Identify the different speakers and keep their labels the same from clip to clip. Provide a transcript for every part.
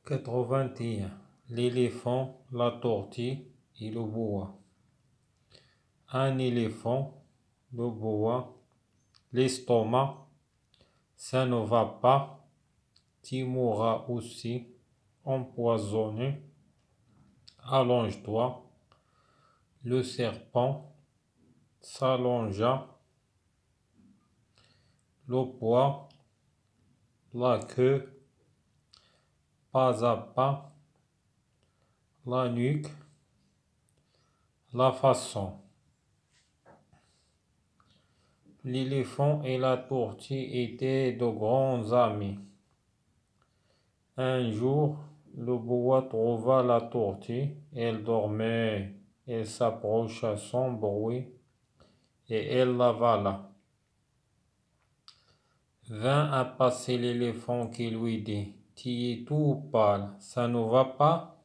Speaker 1: 81. L'éléphant, la tortue et le boa. Un éléphant, le boa, l'estomac, ça ne va pas, tu mourras aussi, empoisonné, allonge-toi. Le serpent s'allongea, le poids, la queue, pas à pas, la nuque, la façon. L'éléphant et la tortue étaient de grands amis. Un jour, le boa trouva la tortue, elle dormait, elle s'approcha sans bruit et elle l'avala. Vint à passer l'éléphant qui lui dit: Tu es tout pâle, ça ne va pas?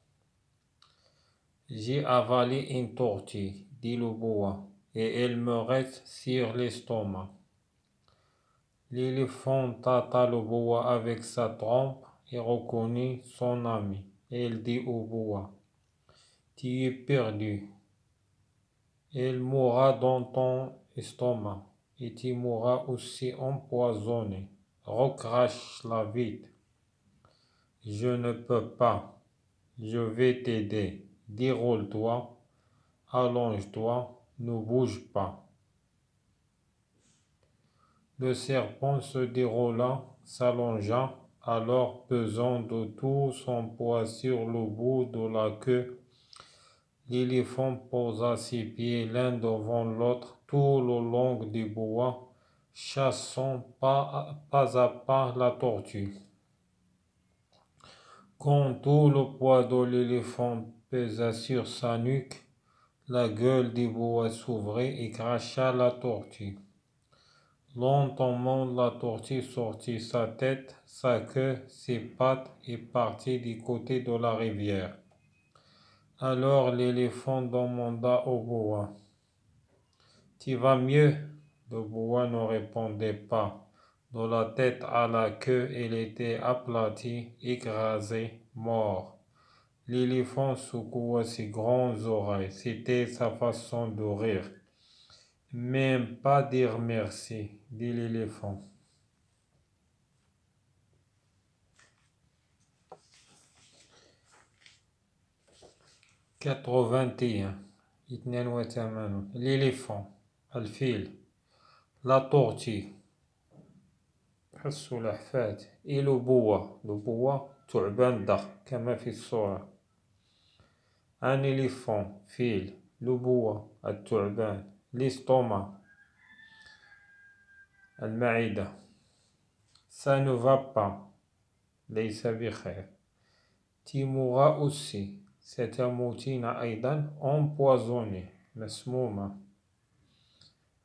Speaker 1: J'ai avalé une tortue, dit le boa, et elle me reste sur l'estomac. L'éléphant tâta le boa avec sa trompe et reconnut son ami. Elle dit au boa: Tu es perdu. Elle mourra dans ton estomac et tu mourras aussi empoisonné. Recrache-la vite. Je ne peux pas. Je vais t'aider. Déroule-toi, allonge-toi, ne bouge pas. Le serpent se déroula, s'allongea, alors pesant de tout son poids sur le bout de la queue. L'éléphant posa ses pieds l'un devant l'autre tout le long du bois, chassant pas à pas la tortue. Quand tout le poids de l'éléphant pesa sur sa nuque, la gueule du boa s'ouvrit et cracha la tortue. Lentement, la tortue sortit sa tête, sa queue, ses pattes et partit du côté de la rivière. Alors l'éléphant demanda au boa: Tu vas mieux? Le boa ne répondait pas. De la tête à la queue, il était aplati, écrasé, mort. L'éléphant secoua ses grandes oreilles. C'était sa façon de rire. Même pas dire merci, dit l'éléphant. quatre-vingt-un. L'éléphant, الفيل, la tortue, حسوا الأحفاد, et le boa, ثعبان ضخم كما في الصورة. Un éléphant, fil, le boa, الثعبان, l'estomac, المعدة. Ça ne va pas, ليس بخير. Tu mourras aussi, ستموتين أيضا, empoisonné, مسمومة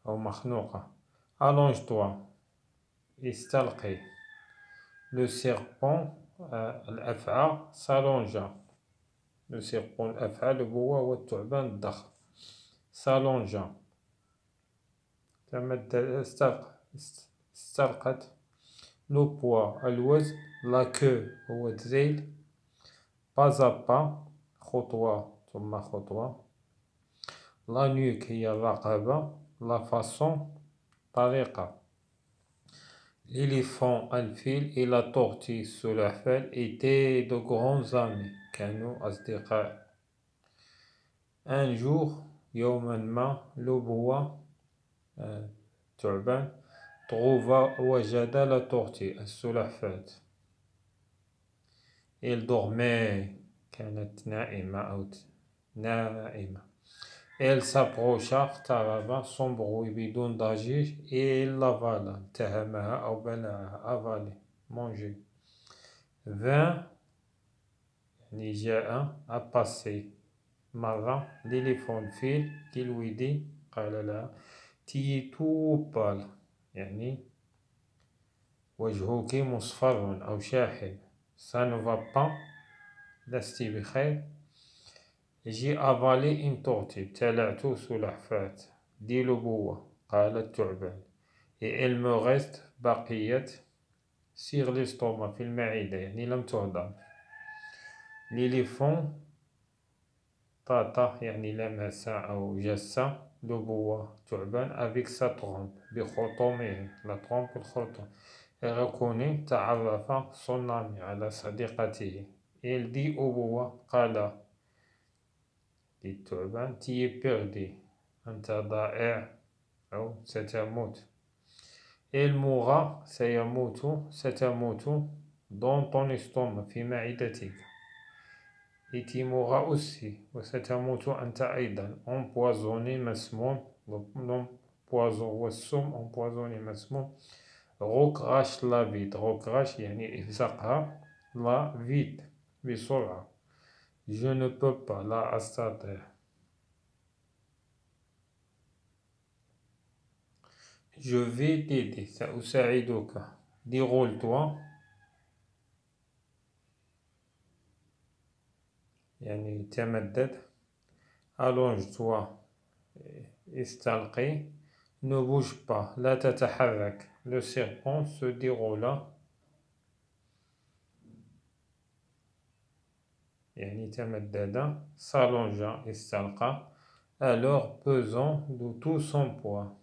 Speaker 1: أو مخنوقة. Allonge-toi, استلقي. Le serpent, الأفعى, s'allongea. Le serpent الأفعى, le boa والثعبان الضخم, s'allongea. استلقت. Le poids, الوزن, la queue, هو الذيل, pas à pas, خطوة ثم خطوة. La nuque هي الرقبة, la façon, طريقة. L'éléphant, الفيل et la tortue, السلحفاة, étaient de grands amis. كانوا أصدقاء. Un jour, يوما ما, le boa, ثعبان, وجد la tortue, السلحفاة. Elle dormait, كانت نائمة أو نائمة. Elle s'approcha, اقترب, sans bruit, بدون ضجيج, et elle l'avala, التهمها أو بلعها, avalé, manger. Vint, يعني جاء, a passé, مرة, l'éléphant fil, qui lui dit, قال لها: Tu es tout pâle, يعني وجهك مصفر أو شاحب. Ça ne va pas, لست بخير. J'ai avalé une tortue, ابتلعت سلحفاة, dit le boa, قال الثعبان, et elle me reste بقيت sur l'estomac, في المعدة, يعني لم تهضم. l'éléphant طاطا يعني لمس أو جس le boa ثعبان avec sa trompe بخرطومه la trompe الخرطوم reconnaît تعرف son ami على صديقته il dit au boa قال للثعبان tu es perdu أنت ضائع أو ستموت il mourra سيموت ستموت dans ton estomac في معدتك et tu mourras aussi وستموت أنت أيضا empoisonné مسموم l'empoison والسم empoisonné مسموم recrache la vite recrache يعني إلصقها la vite بسرعة je ne peux pas لا أستطيع je vais t'aider سأساعدك déroule-toi يعني تمدد allonge-toi استلقي ne bouge pas لا تتحرك le serpent se déroula يعني تمدد s'allongea استلقى alors pesant de tout son poids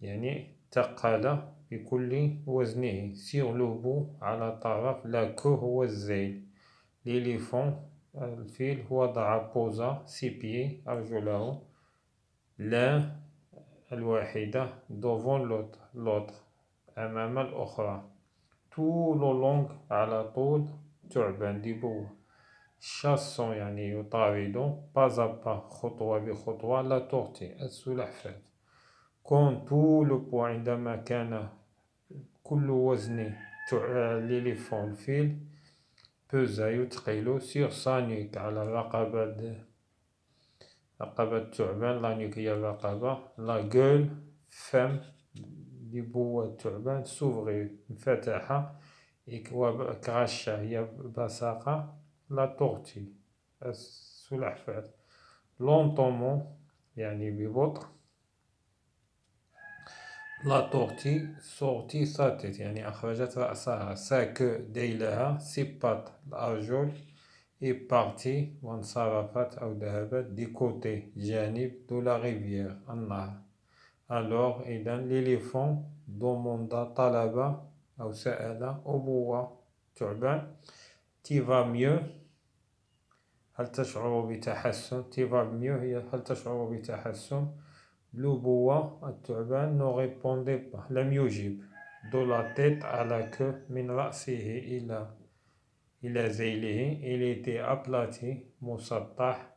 Speaker 1: يعني تقل بكل وزنه sur le bout على طرف la queue والذيل l'éléphant الفيل وضع posa ses pieds أرجله l'un الواحدة devant l'autre أمام الأخرى tout le long على طول ثعبان ديبو chassant يعني يطارد pas à pas خطوة بخطوة la tortue السلحفاة quand tout le poids عندما كان كل وزن l'éléphant الفيل pesa يثقل sur sa nuque على رقبة الثعبان la nuque هي الرقبة la gueule femme ديبو الثعبان s'ouvrit انفتح وكرشة هي بصاقة la tortue السلحفاة lentement يعني ببطء la tortue sortit sa tête يعني أخرجت رأسها sa queue ديلها ses pattes الأرجل est partie وانصرفت أو ذهبت du côté جانب de la rivière النهر alors إذن l'éléphant demanda طلب أو سأل au ثعبان tu vas mieux هل تشعر بتحسن tu vas mieux هي هل تشعر بتحسن le boa الثعبان ne répondait pas لم يجب de la tête à la queue من رأسه إلى ذيله il était aplati مسطح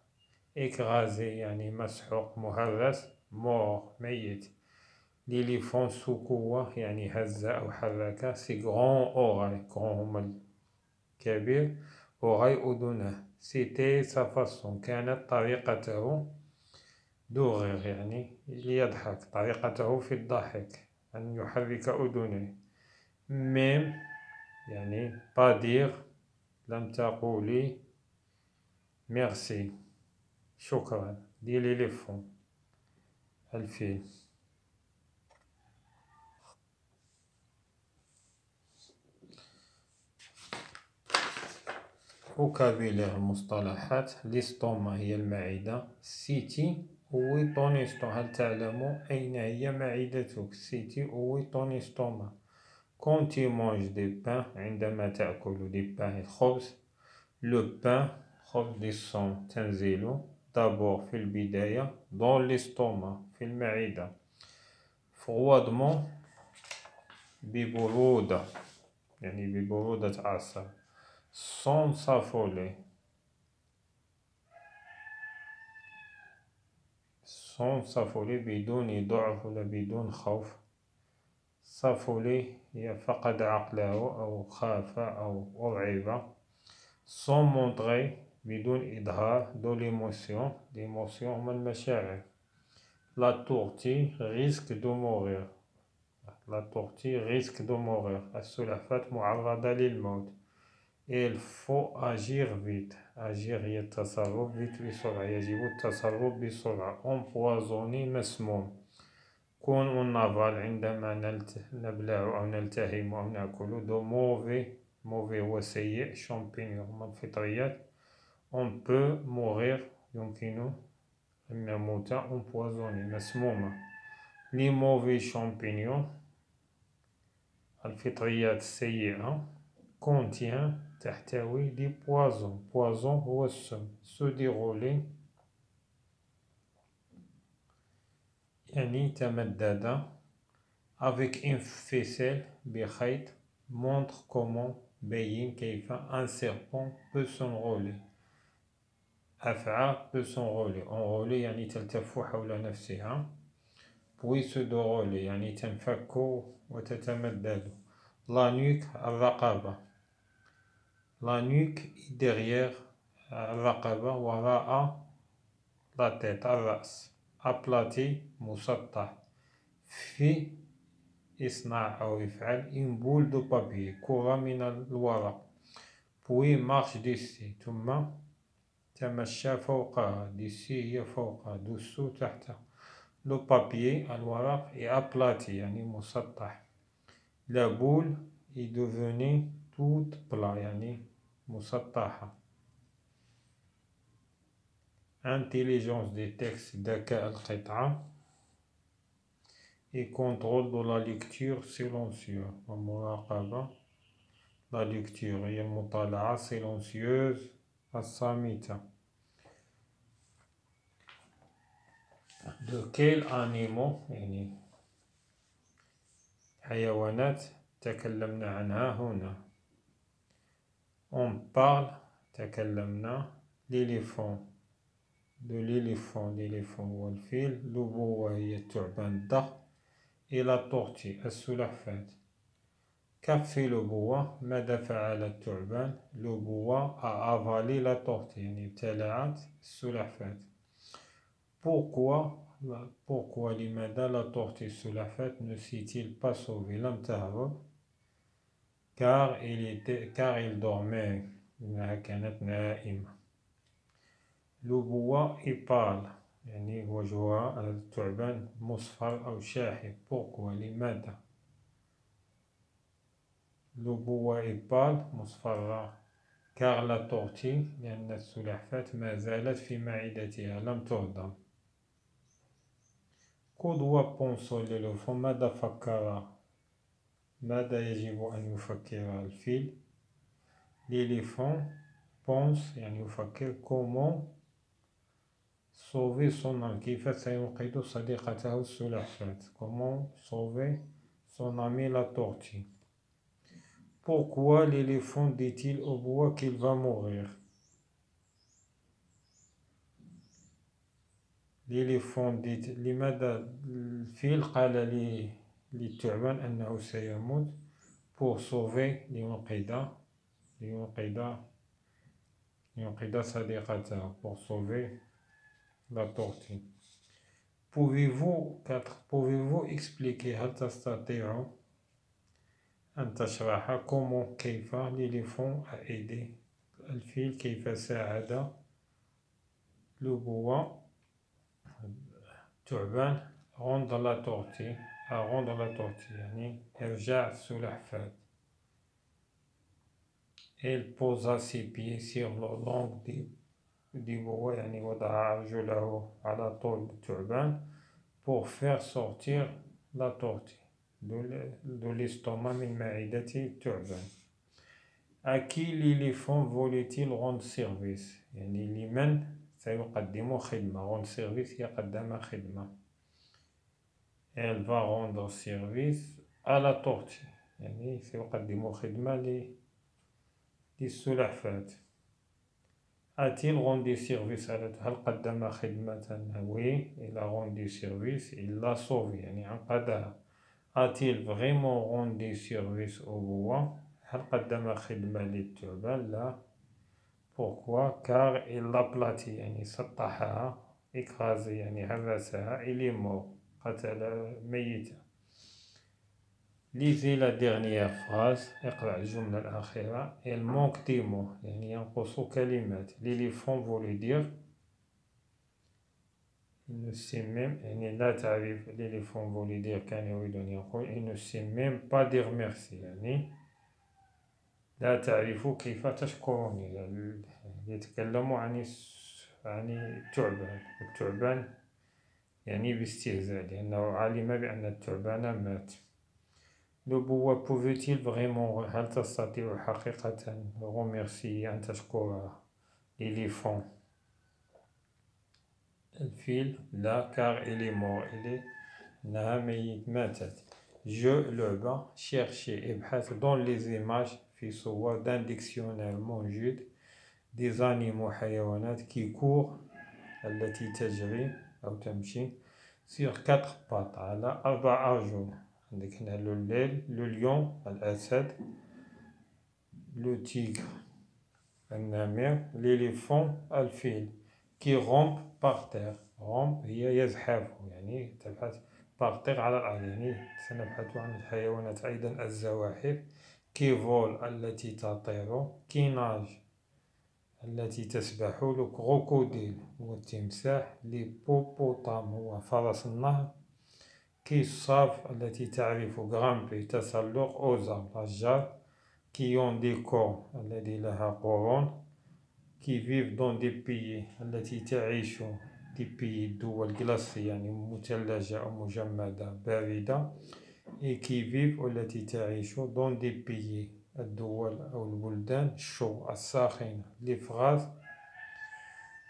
Speaker 1: écrasé يعني مسحوق مهرس mort ميت l'éléphant secoua يعني هز أو حرك ses grands oreilles grand هما الكبير oreilles أذنه c'était sa façon كانت طريقته دوغير يعني ليضحك طريقته في الضحك أن يحرك أذنه ميم يعني pas dire لم تقولي ميرسي شكرا دي l'éléphant الفيل vocabulaire المصطلحات ليستوما هي المعدة سيتي وي طون استوما هل تعلم أين هي معدتك سيتي وي طون استوما quand tu manges des pains عندما تأكل des pains الخبز le pain خبز descend تنزل d'abord في البداية dans l'estomac في المعدة froidement ببرودة يعني ببرودة أعصاب sans s'affoler بدون ضعف ولا بدون خوف s'affoler هي فقد عقله أو خاف أو أرعب sans montrer بدون إظهار de l'émotion هما المشاعر la tortue risque de mourir السلحفاة معرضة للموت il faut agir vite agir هي التصرف vite بسرعة يجب التصرف بسرعة empoisonné مسموم كون نافال عندما نبلع أو نلتهم أو نأكل de mauvais mauvais هو سيء champignon هما الفطريات on peut mourir يمكن أن نموت empoisonné مسمومة les mauvais champignons الفطريات السيئة contient تحتوي des poisons poison هو السم se dérouler يعني تمدد avec une ficelle بخيط montre comment بين كيف un serpent peut s'enrouler أفعى peut s'enrouler enrouler يعني تلتف حول نفسها puis se dérouler يعني تنفك وتتمدد la nuque الرقبة la nuque derrière الرقبة وراء la tête الرأس aplati مسطح في اصنع أو افعل une boule de papier كرة من الورق puis marche d'ici ثم تمشى فوقها d'ici هي فوقها dessous تحتها le papier الورق est aplati يعني مسطح la boule est devenue toute plat يعني مسطحة intelligence des textes ذكاء القطعة et contrôle de la lecture silencieuse المراقبة la lecture هي المطالعة silencieuse الصامتة de quel animal يعني حيوانات تكلمنا عنها هنا on parle تكلمنا l'éléphant de l'éléphant هو الفيل l'oboe هي الثعبان الضخم et la tortue السلحفاة qu'a fait l'oboe ماذا فعل الثعبان l'oboe a avalé la tortue يعني ابتلعت السلحفاة pourquoi لماذا la tortue السلحفاة ne s'est-il pas sauvée لم تهرب car il dormait إنها كانت نائمة l'oboe est pâle يعني وجهها الثعبان مصفر أو شاحب pourquoi لماذا l'oboe est pâle مصفرة car la tortue لأن السلحفاة ما زالت في معدتها لم تهضم que doit penser l'éléphant ماذا فكر ماذا يجب أن يفكر الفيل l'éléphant pense يعني يفكر comment sauver son ami كيف سينقذ صديقته السلحفاة comment sauver son ami la tortue pourquoi l'éléphant dit-il au bois qu'il va mourir l'éléphant dit لماذا الفيل قال للثعبان أنه سيموت pour sauver لينقذ صديقته pour sauver la tortue pouvez-vous expliquer هل تستطيع أن تشرح comment كيف l'éléphant a aidé الفيل كيف ساعد le bois الثعبان rendre la tortue يعني إرجاع السلحفاة elle posa ses pieds sur le long du bois يعني وضع رجله على طول الثعبان pour faire sortir la tortue de l'estomac من معدة الثعبان à qui l'éléphant voulait-il rendre service يعني لمن سيقدم خدمة rendre service يقدم خدمة elle va rendre service à la tortue يعني سيقدم خدمة للسلحفاة a-t-il rendu service هل قدم خدمة oui il a rendu service il l'a sauvé يعني أنقذها a-t-il vraiment rendu service au bois هل قدم خدمة للثعبان لا pourquoi car il l'aplatit يعني سطحها écrasé يعني هرسها il est mort قتل ميتا lisez la dernière phrase اقرأ الجملة الأخيرة il manque des mots يعني ينقص كلمات l'éléphant voulait dire il ne sait même يعني لا تعرف l'éléphant voulait dire كان يريد أن يقول il ne sait même pas dire merci يعني لا تعرف كيف تشكرني. يتكلم عن الثعبان. الثعبان يعني باستهزاء، لأنه علم بأن الثعبان مات. Le boa pouvait-il vraiment, هل تستطيع حقيقة remercier أن تشكر l'éléphant؟ الفيل لا، car il est mort. إنها ماتت. Je لعبة chercher ابحث dans les images في صور d'un dictionnaire موجود des animaux حيوانات qui courent التي تجري أو تمشي sur 4 pattes على 4 أرجل. عندك هنا le lion الأسد، le tigre النمر، l'éléphant الفيل qui rampe par terre. rampe هي يزحف، يعني تبحث par terre على الأرض، يعني سنبحث عن الحيوانات أيضا الزواحف. qui vole التي تطير، qui nage التي تسبح، le crocodile هو التمساح، l'hippopotame هو فرس النهر، qui savent التي تعرف، grimper تسلق، aux arbres الأشجار، qui ont des corps الذي لها قرون، qui vivent dans des pays التي تعيش des pays دول glacées يعني مثلجة أو مجمدة باردة، et qui vivent التي تعيش dans des pays الدول أو البلدان chauds الساخنة. les phrases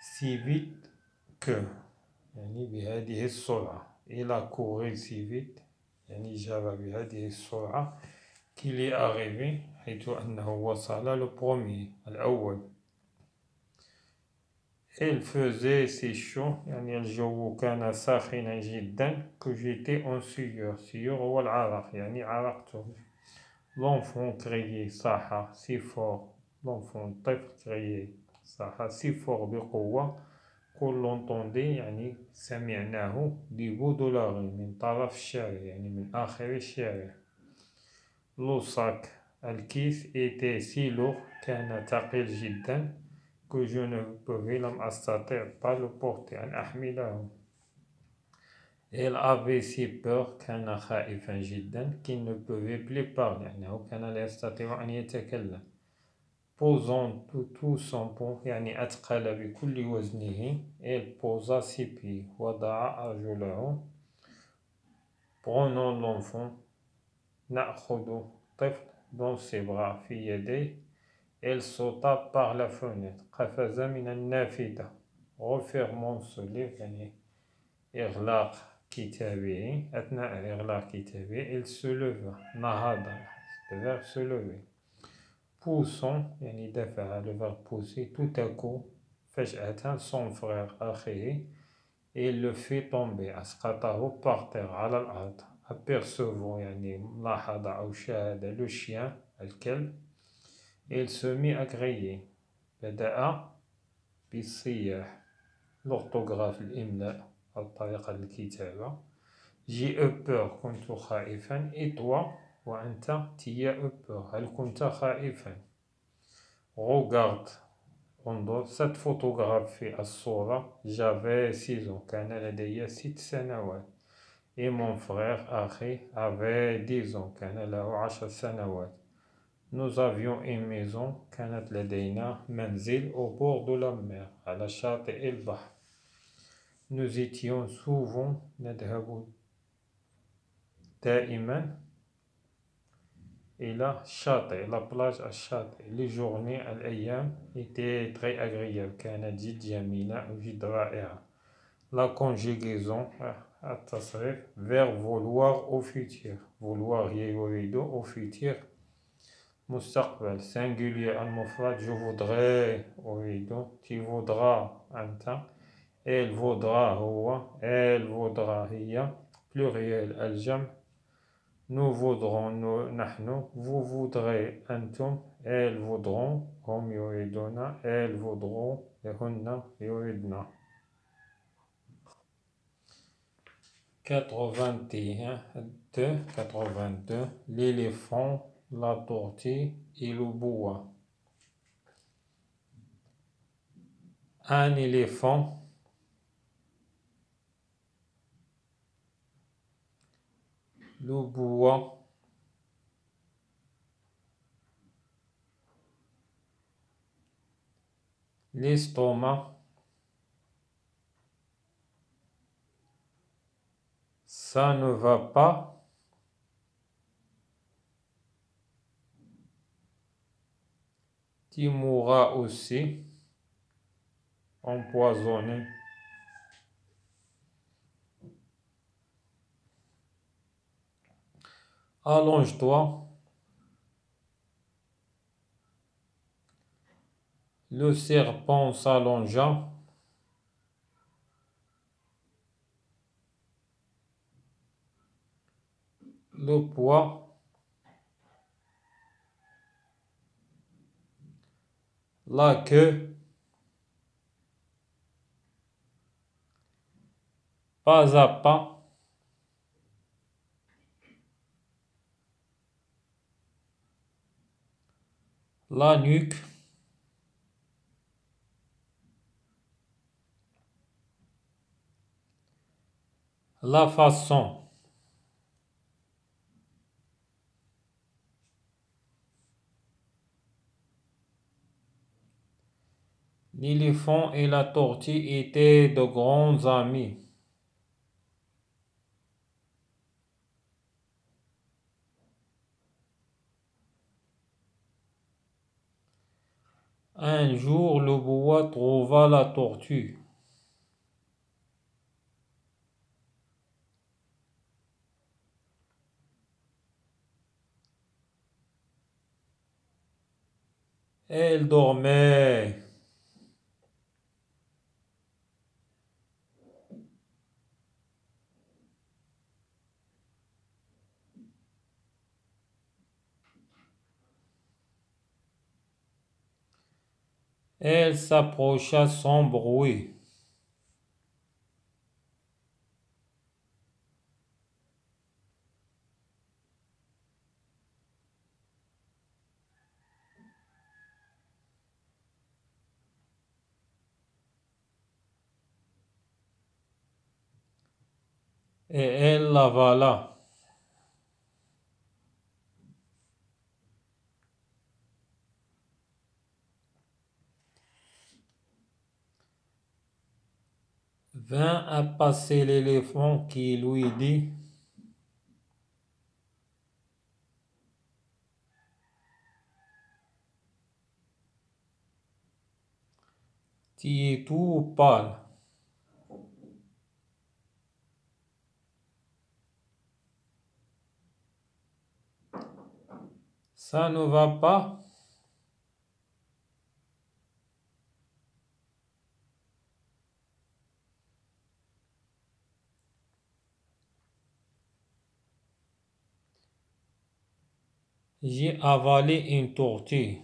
Speaker 1: si vite que يعني بهذه السرعة، il a couru si vite يعني جرى بهذه السرعة، qu'il est arrivé حيث أنه وصل le premier الأول. il faisait si chaud يعني الجو كان ساخنا جدا، que j'étais en sueur. sueur هو العرق يعني عرقت. l'enfant criait صاح si fort. l'enfant الطفل criait صاح si fort بقوة، qu'on l'entendait يعني سمعناه du bout de la rue من طرف الشارع يعني من آخر الشارع. le sac الكيس était si lourd كان ثقيل جدا، que je ne pouvais لم أستطع pas le porter أن أحمله. il avait si peur كان خائفا جدا، qu'il ne pouvait plus parler أنه كان لا يستطيع أن يتكلم. posant tout son poids يعني أثقل بكل وزنه. il posa ses pieds وضع أرجله. prenant l'enfant نأخذ الطفل dans ses bras في يديه. il sauta par la fenêtre قفز من النافذة. refermant ce livre يعني إغلاق كتابه، أثناء إغلاق كتابه il se leva نهض le verbe se lever. poussant يعني دفع le verbe pousser tout à coup فجأة son frère أخيه il le fait tomber أسقطه par terre على الأرض. apercevant يعني ملاحظة أو شاهد le chien الكلب. il se mit à crier بدأ بالصياح. l'orthographe الإملاء الطريقة للكتابة. j'ai eu peur كنت خائفا. et toi وأنت tu as eu peur هل كنت خائفا. regarde انظر cette photographe في الصورة. j'avais 6 ans كان لدي 6 سنوات. et mon frère أخي avait 10 ans كان له 10 سنوات. nous avions une maison كانت لدينا منزل au bord de la mer على شاطئ البحر. nous étions souvent نذهب دائما إلى الشاطئ la plage الشاطئ. les journées الأيام étaient très agréables كانت جد جميلة أو جد رائعة. la conjugaison التصريف vers vouloir au futur. vouloir هي يريد au futur مستقبل. singulier المفرد je voudrais أريد. tu voudras أنت. elle voudra هو. elle voudra هي. pluriel الجمع nous voudrons نحن. vous voudrez أنتم. elles voudront هم يريدون. elles voudront هن يريدن. 82 l'éléphant, la tortue et le boa. un éléphant, le boa, l'estomac, ça ne va pas, tu mourras aussi, empoisonné. Allonge-toi. Le serpent s'allongea. Le poids, la queue, pas à pas, la nuque, la façon. L'éléphant et la tortue étaient de grands amis. Un jour, le boa trouva la tortue. Elle dormait. Elle s'approcha sans bruit. Et elle l'avala. Vint à passer l'éléphant qui lui dit: tu es tout pâle. Ça ne va pas? J'ai avalé une tortue.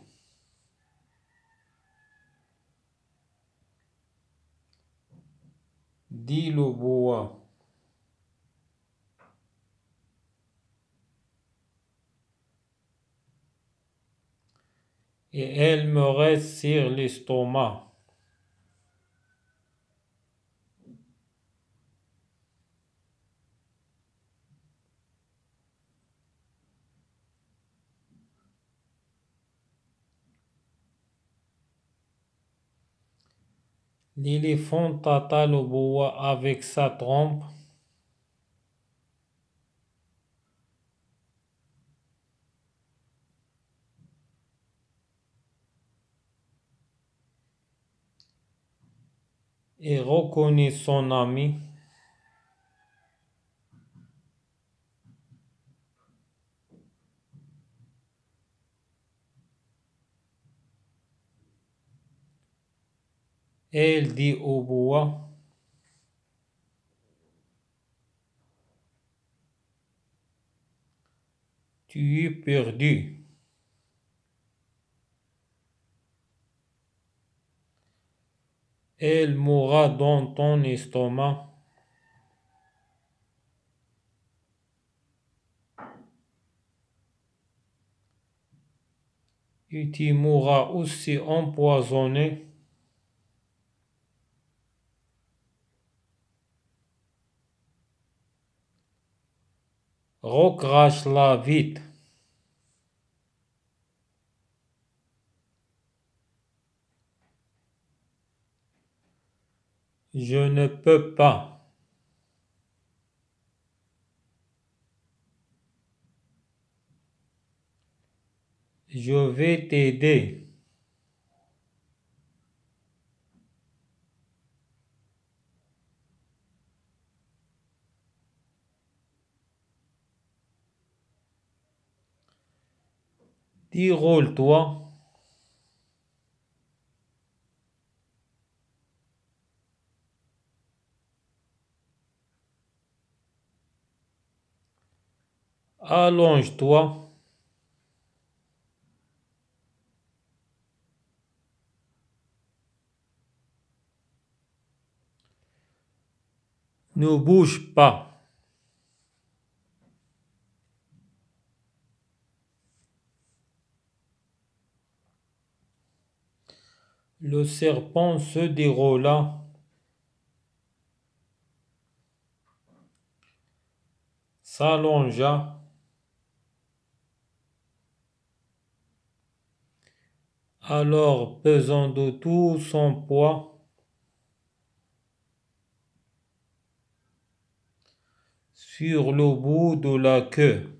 Speaker 1: Dit le boa. Et elle me reste sur l'estomac. L'éléphant tâta le boa avec sa trompe. Et reconnut son ami. Elle dit au boa: tu es perdu. Elle mourra dans ton estomac. Et tu mourras aussi empoisonné. Recrache-la vite. Je ne peux pas. Je vais t'aider. Déroule-toi. Allonge-toi. Ne bouge pas. Le serpent se déroula, s'allongea, alors pesant de tout son poids sur le bout de la queue.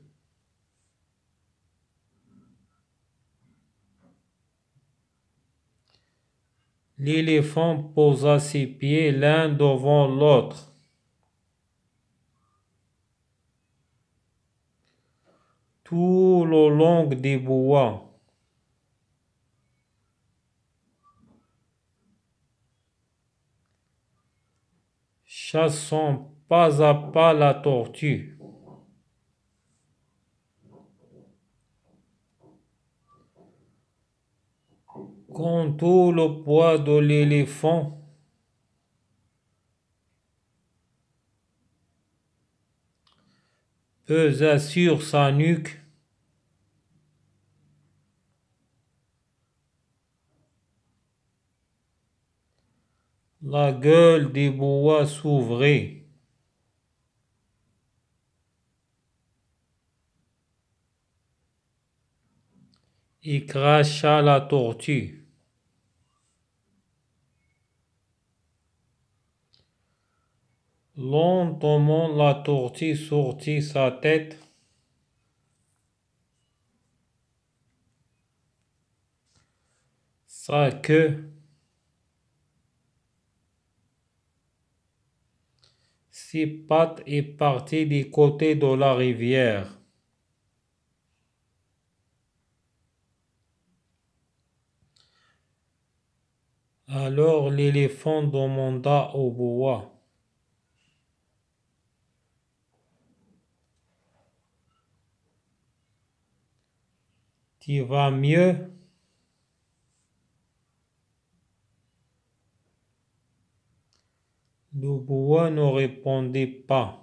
Speaker 1: L'éléphant posa ses pieds l'un devant l'autre. Tout le long des bois. Chassant pas à pas la tortue. Quand tout le poids de l'éléphant pesa sur sa nuque, la gueule des bois s'ouvrit. Et cracha la tortue. Lentement, la tortue sortit sa tête, sa queue, ses pattes et partit du côté de la rivière. Alors l'éléphant demanda au bois: Tu vas mieux? Le bois ne répondit pas.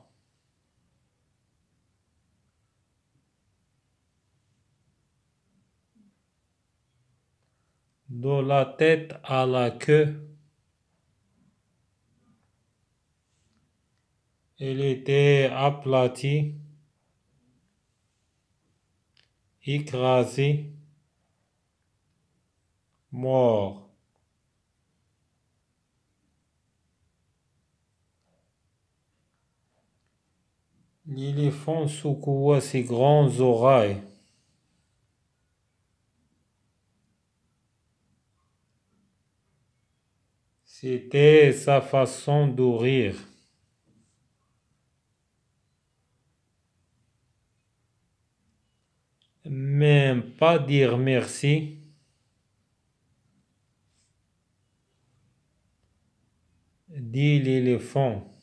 Speaker 1: De la tête à la queue, elle était aplatie, écrasée, mort. L'éléphant secoua ses grandes oreilles. C'était sa façon de rire. Même pas dire merci. Dit l'éléphant.